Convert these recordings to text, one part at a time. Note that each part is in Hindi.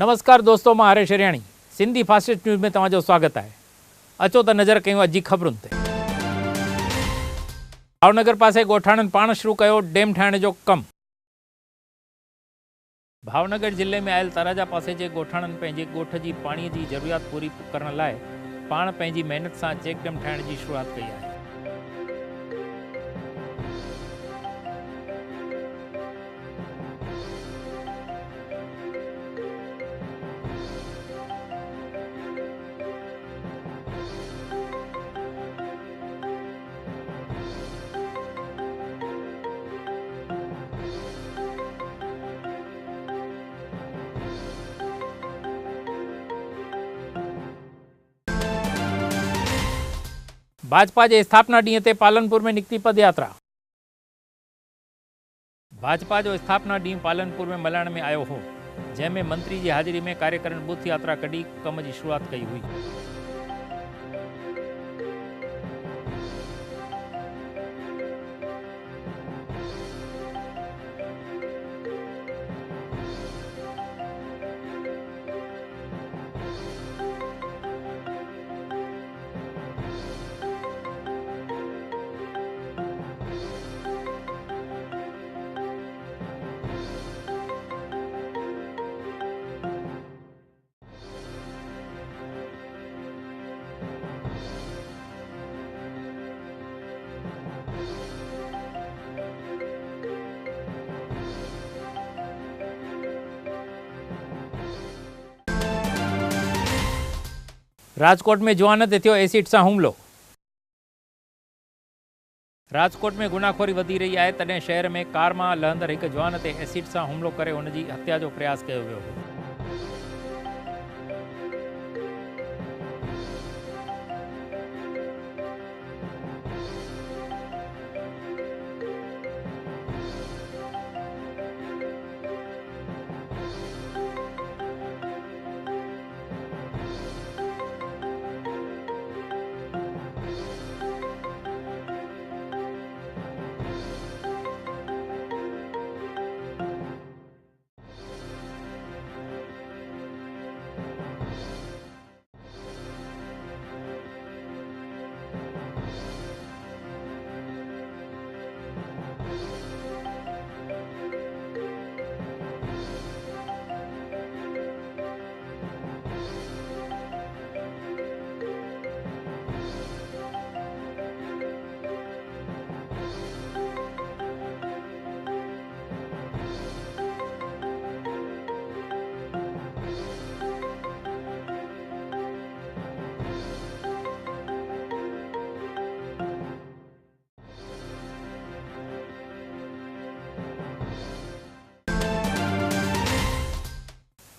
नमस्कार दोस्तों, मां हरेश हरियाणी सिंधी फास्टेस्ट न्यूज़ में तव्हांजो स्वागत है। अचो त नज़र कयूं अॼु जी ख़बरुनि ते। भावनगर पासे ॻोठाणनि पाण शुरू कयो डेम ठाहिण जो कमु। भावनगर जिले में आयल तराजा पासे जे ॻोठाणनि पंहिंजे ॻोठ जी पाणीअ जी ज़रूरियात पूरी करण लाइ पाण पंहिंजी महिनत सां चेक डेम ठाहिण जी शुरूआत कई आहे। भाजपा के स्थापना ॾींहं ते पालनपुर में निकिती पदयात्रा। भाजपा जो स्थापना ॾींहुं पालनपुर में मल्हाइण में आयो हो, जंहिंमें मंत्री की हाज़िरी में कार्यकर्ताउनि बूथ यात्रा कढी कम की शुरुआत कई हुई। राजकोट में जुआन ते थियो एसिड से हुमलो। राजकोट में गुनाखोरी वधी रही है, तॾहिं शहर में कार में लहंदड़ एक जुआन ते एसिड से हुमलो करे हुन जी हत्या जो प्रयास किया वियो हो।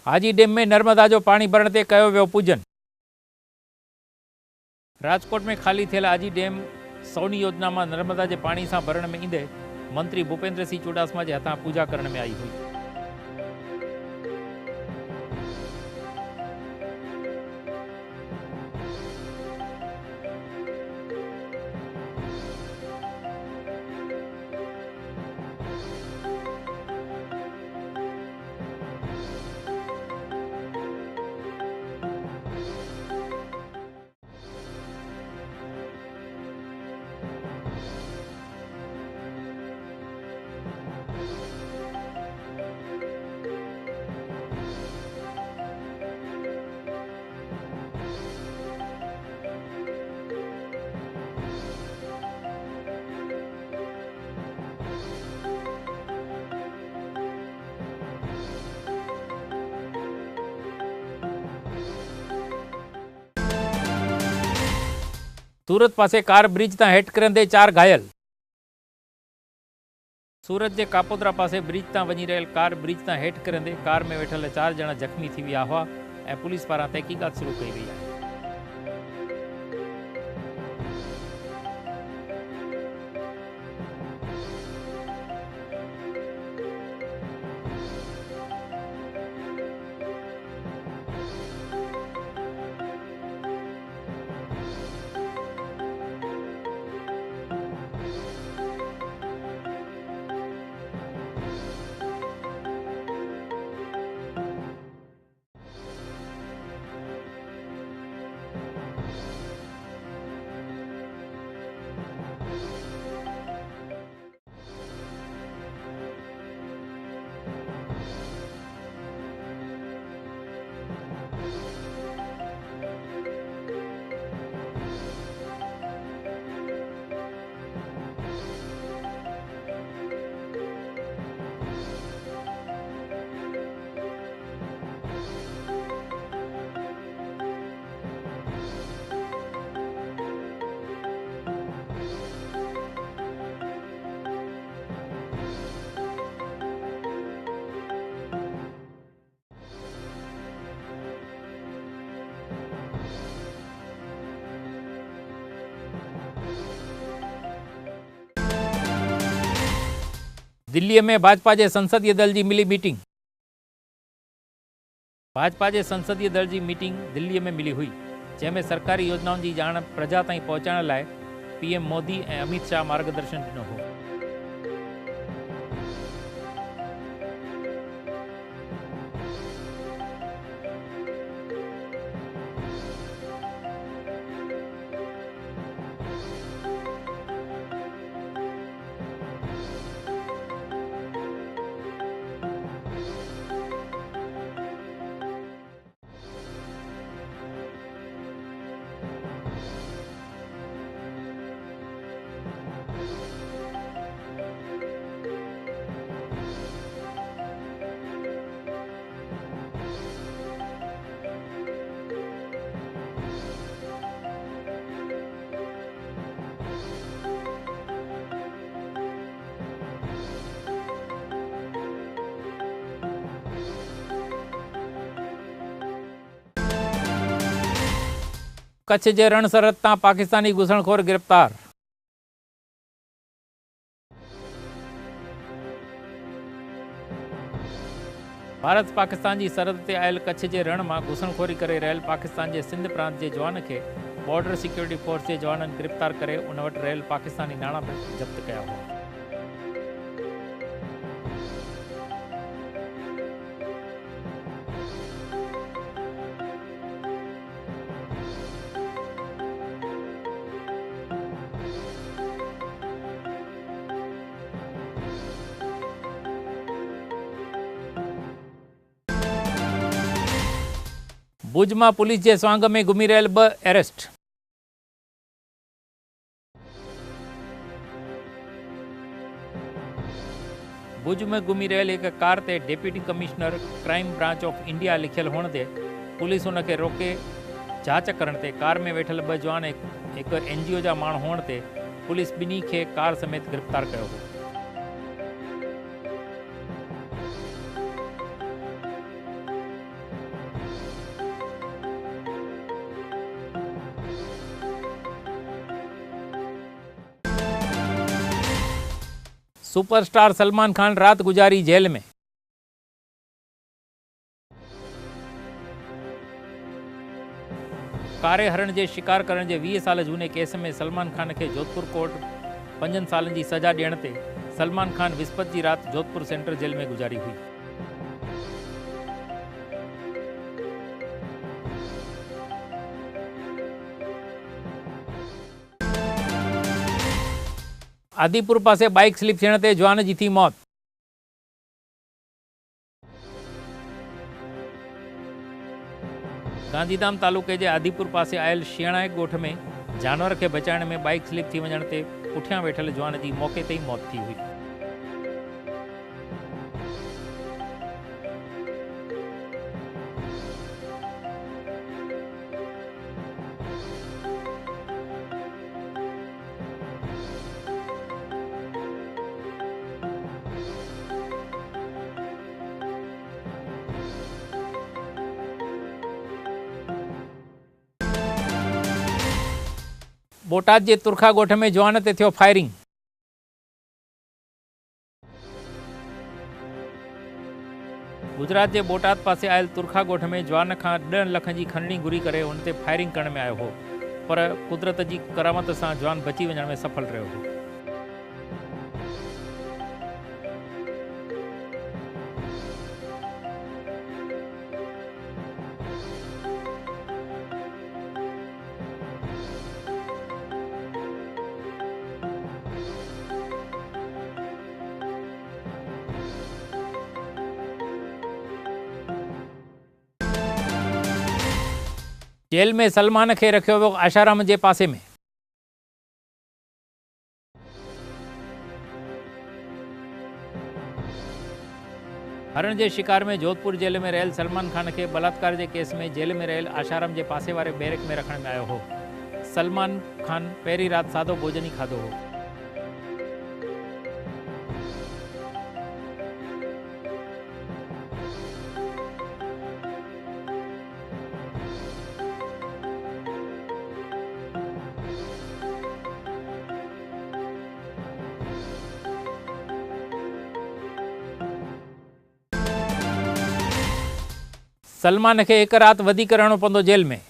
हाजी डेम में नर्मदा जो पानी भरण ते कयो वियो पूजन। राजकोट में खाली थियल हाजी डेम सौनी योजना में नर्मदा के पानी से भरण में ईंदे मंत्री भूपेन्द्र सिंह चुडासमा के हथा पूजा करण में आई हुई। सूरत पासे कार ब्रिज ता हेठ करंदे 4 घायल। सूरत के कापोद्रा पासे ब्रिज ता वही रहियल कार ब्रिज ता हेठ करंदे कार में वेठल 4 ॼणा जख्मी थी विया हुआ ऐं पुलिस पारां तहकीकात शुरू कई वई आहे। दिल्ली में भाजपा के संसदीय दल की मिली मीटिंग। भाजपा के संसदीय दल की मीटिंग दिल्ली में मिली हुई, जैमें सरकारी योजनाओं की जाण प्रजा ताईं पहुंचाइण लाइ पीएम मोदी और अमित शाह मार्गदर्शन ॾिनो हो। कच्छ के रण सरहद तां पाकिस्तानी घुसणखोर गिरफ्तार। भारत पाकिस्तान की सरहद ते आयल कच्छ के रण में घुसणखोरी करे रहल पाकिस्तान के सिंध प्रांत के जवान के बॉर्डर सिक्योरिटी फोर्स के जवानन गिरफ्तार करे उन वटि रहल पाकिस्तानी नाणा जब्त कया हुआ। भुज में पुलिस के स्वांग में घूमी रहल 2 एरेस्ट। भुज में घूमी रहल एक कार ते deputy commissioner crime branch of India लिखियल होने ते पुलिस उनके रोके जांच करण ते कार में वेठल 2 जवान एक एनजीओ जा माण्हू होने ते पुलिस बिनी के कार समेत गिरफ्तार कयो हो। सुपरस्टार सलमान खान रात गुजारी जेल में। कारे हरण के शिकार करण के 20 साल जूने केस में सलमान खान के जोधपुर कोर्ट 5 सालन की सजा दियण ते सलमान खान विस्पत की रात जोधपुर सेंट्रल जेल में गुजारी हुई। आदिपुर पासे बाइक स्लीप थियण ते जवान जी थी मौत। गांधीधाम तालुके के आदिपुर पासे आयल शियणाए गोठ में जानवर के बचाइण में बाइक स्लीप थी वञण ते पुठियां वेठल जवान की मौके ते ही मौत थी हुई। बोटाद के तुरखा गोठ में जवान ते थियो फायरिंग। गुजरात के बोटाद पासे आयल तुरखा गोठ में जवान का 10 लाख की खंडनी घुरी करे उन ते फायरिंग करण में आयो हो, पर कुदरत की करामत से जवान बची वञण में सफल रहो हो। जेल में सलमान के रखियो वियो आशाराम के पासे में। हरण के शिकार में जोधपुर जेल में रहल सलमान खान के बलात्कार के केस में जेल में रहल आशाराम के पासे वाले बैरक में रखण में आयो हो। सलमान खान पहली रात सादो भोजन ही खाधो हो। सलमान खे हिकु राति वधीक रहणो पवंदो जेल में।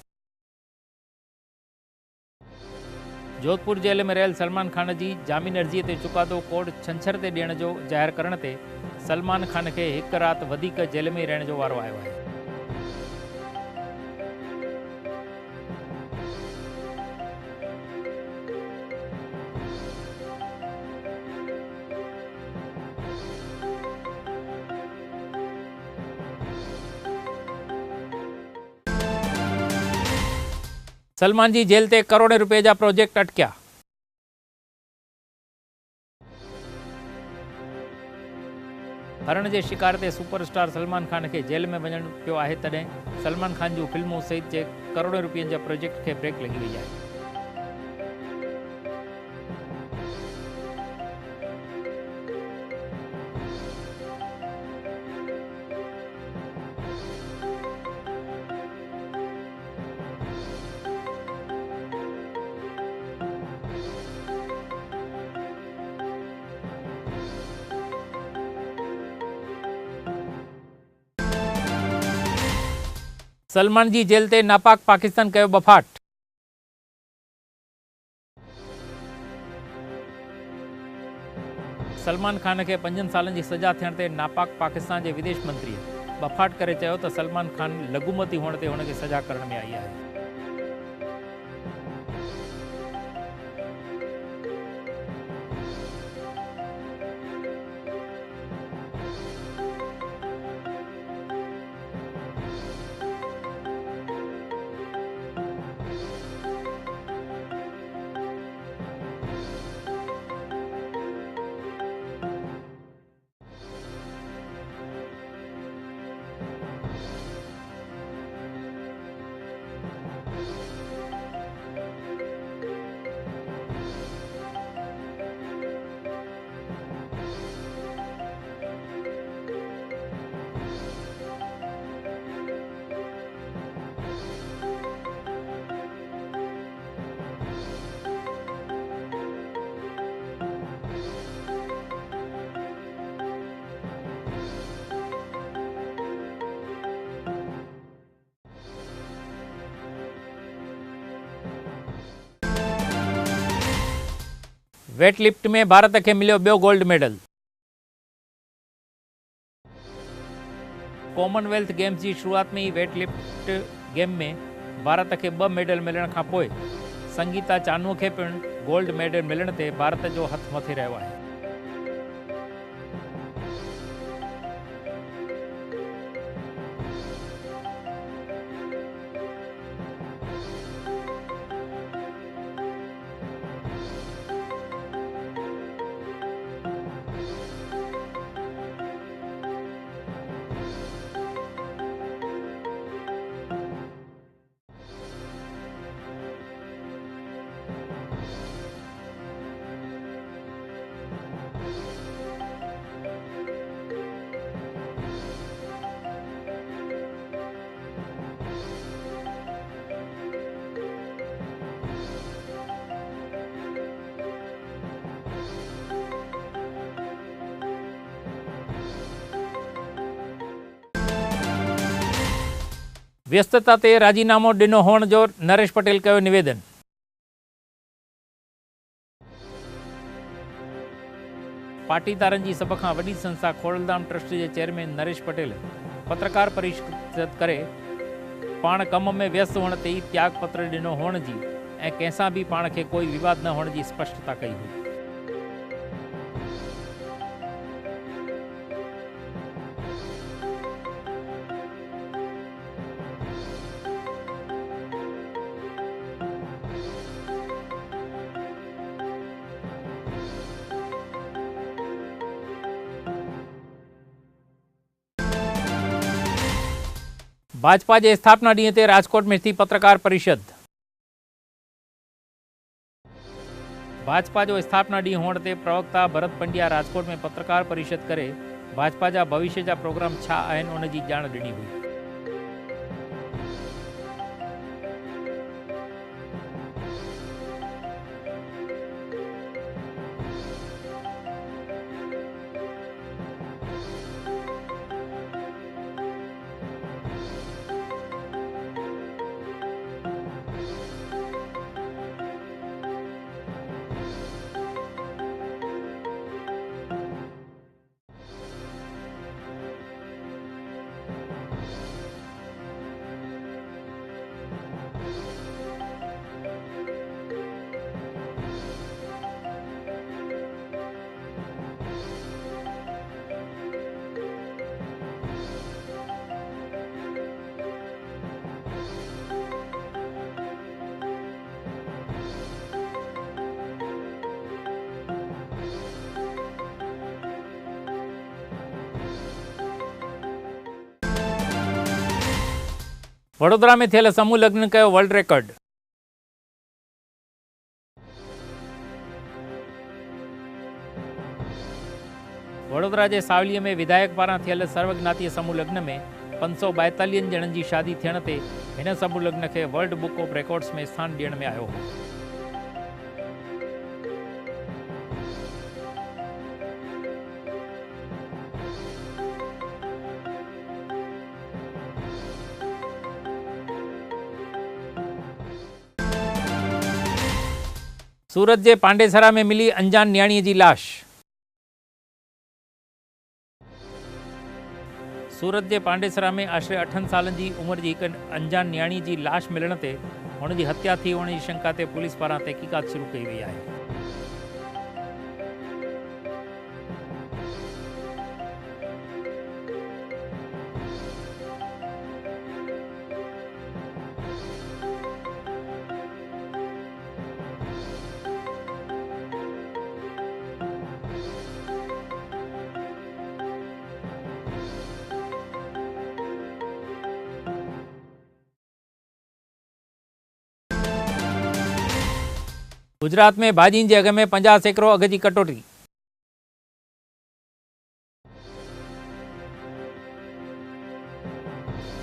जोधपुर जेल में रहियल सलमान खान जी जामीन अर्जीअ ते चुकादो कोर्ट छंछर ते ॾियण जो ज़ाहिर करण ते सलमान खान खे हिकु राति वधीक जेल में रहण जो वारो आयो आहे। सलमान जी जेल ते करोड़े रुपए जा प्रोजेक्ट अटकिया। हरण जे शिकार ते सुपरस्टार सलमान खान खे जेल में वञण पियो आहे तॾहिं सलमान खान जूं फिल्मूं सहित जे करोड़े रुपयनि जा प्रोजेक्ट खे ब्रेक लॻी वई आहे। सलमान जी जेल ते नापाक पाकिस्तान कयो बफ़ाट। सलमान खान खे 5 सालनि जी सज़ा थियण ते नापाक पाकिस्तान जे विदेश मंत्रीअ बफ़ाट करे चयो त सलमान खान लघुमती हुअण ते हुनखे सज़ा करण में आई आहे। वेट लिफ्ट में भारत खे मिलियो ॿियो गोल्ड मेडल। कॉमनवेल्थ गेम्स जी शुरूआत में ही वेट लिफ्ट गेम में भारत खे 2 मेडल मिलण खां पोइ संगीता चानू खे पिणु गोल्ड मेडल मिलण ते भारत जो हथ मथे रहियो आहे। व्यस्तता ते राजीनामो ॾिनो हुअण जो नरेश पटेल कयो निवेदन। पाटीदारनि जी सभ खां वॾी संस्था खोड़लधाम ट्रस्ट जे चेयरमैन नरेश पटेल पत्रकार परिषद करे पाण कम में व्यस्त हुअण ते ई त्याग पत्र ॾिनो हुअण जी ऐं कंहिंसां बि पाण खे कोई विवाद न हुअण जी स्पष्टता कई हुई। भाजपा के स्थापना ॾींहं ते राजकोट में थी पत्रकार परिषद। भाजपा जो स्थापना ॾींहुं हुअण ते प्रवक्ता भरत पंड्या राजकोट में पत्रकार परिषद करे भाजपा जा भविष्य जा प्रोग्राम छा आहिनि उन जी ॼाण ॾिनी हुई। वडोदरा में थियल समूह लग्न कयो वर्ल्ड रेकॉर्ड। वडोदरा के सावलीअ में विधायक पारां थियल सर्वज्ञातीय समूह लग्न में 542 ॼणनि जी शादी थियण ते हिन समूह लग्न खे वर्ल्ड बुक ऑफ रिकॉर्ड्स में स्थान ॾियण में आयो हो। सूरत के पांडेसरा में मिली अंजान न्याणी की लाश। सूरत के पांडेसरा में आश्रे 8 साल की उम्र की एक अंजान न्याणी की लाश मिलण ते हुन जी हत्या थी होने की शंका ते पुलिस पारां तहकीकात शुरू कई वई है। गुजरात में भाॼियुनि जे अघ में 50 सैकड़ो अघ की कटौती।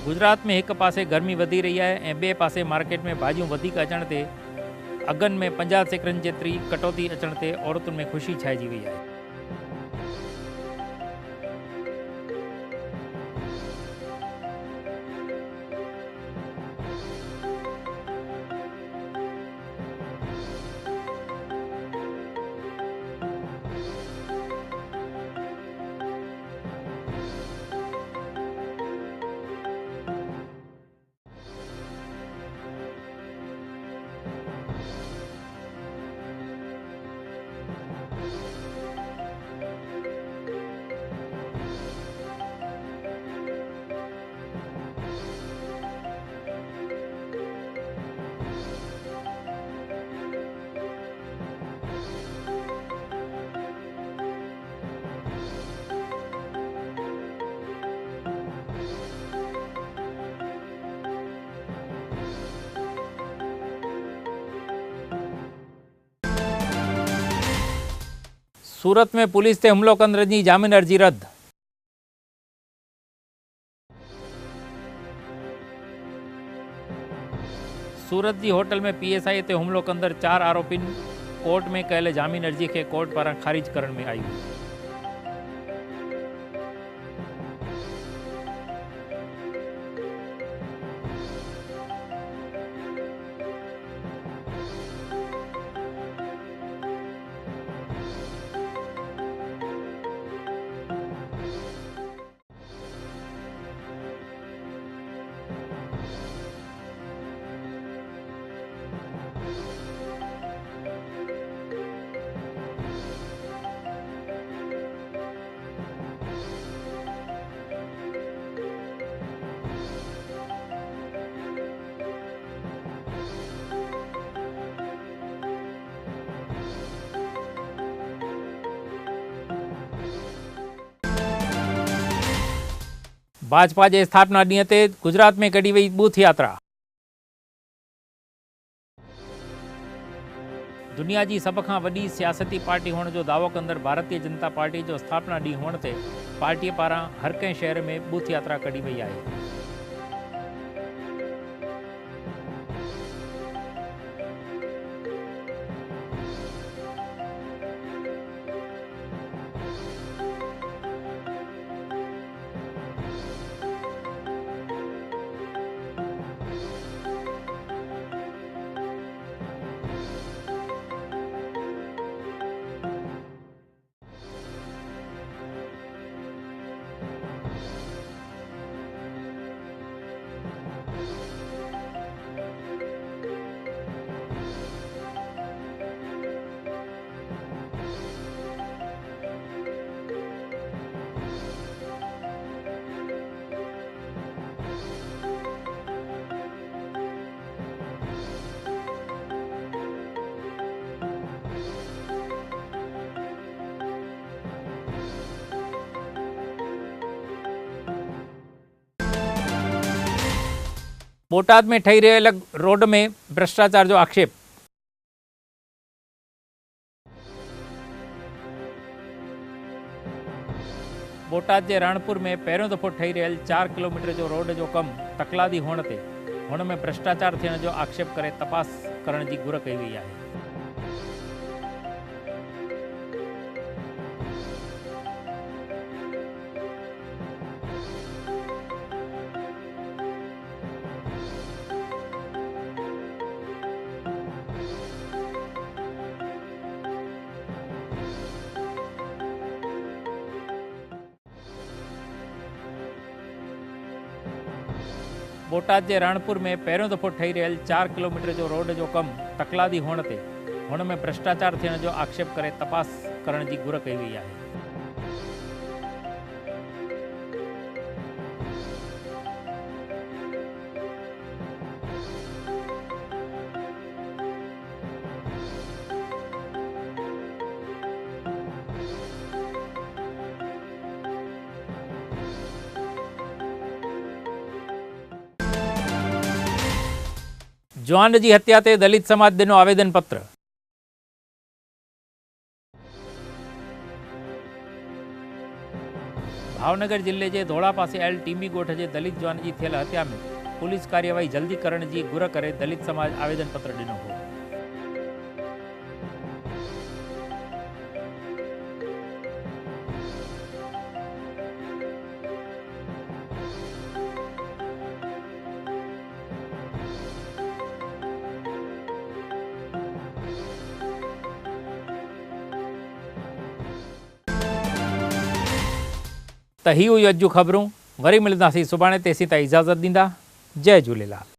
गुजरात में एक पासे गर्मी वधी रही है ऐं ॿिए पासे मार्केट में भाॼियूं वधीक अचण ते अघनि में 50 सैकड़नि जेतिरी कटौती अचण ते औरतुनि में ख़ुशी छाइजी वई है। सूरत में पुलिस ते हुमलो कंदड़ जी जामीन अर्जी रद्द। सूरत की होटल में PSI ते हुमलो कंदड़ 4 आरोपिन कोर्ट में कयल जामीन अर्जी के कोर्ट पारां खारिज करण में आई। भाजपा के स्थापना ॾींहं ते गुजरात में कढी वई बूथ यात्रा। दुनिया की सब खां वॾी सियासती पार्टी होने जो दावो कंदड़ भारतीय जनता पार्टी जो स्थापना ॾींहुं हुअण ते पार्टी पारां हर कंहिं शहर में बूथ यात्रा कढी वई आहे। बोटाद में ठही रहेल रोड में भ्रष्टाचार जो आक्षेप। बोटाद के राणपुर में पहिरियों दफ़ो ठही रहेल 4 किलोमीटर जो रोड जो कम तकलादी होने ते हुन में भ्रष्टाचार थियण जो आक्षेप करे तपास करण की घुर कई वई आहे। बोटाद के राणपुर में पहिरियों दफ़ो ठही रहेल 4 किलोमीटर जो रोड जो कम तकलादी होने ते हुन में भ्रष्टाचार थियण जो आक्षेप करे तपास करण की घुर कई वई आहे। जवान की हत्या ते दलित समाज दिनो आवेदन पत्र। भावनगर जिले के धोड़ा पासे आयल टींबी गोठ के दलित जवान की थियल हत्या में पुलिस कार्यवाही जल्दी करण की घुर करे दलित समाज आवेदन पत्र दिनो हो। त ही हुई अॼु ख़बरूं। वरी मिलंदासीं सुभाणे, तेसीं ताईं इजाज़त ॾींदा। जय झूलेलाल।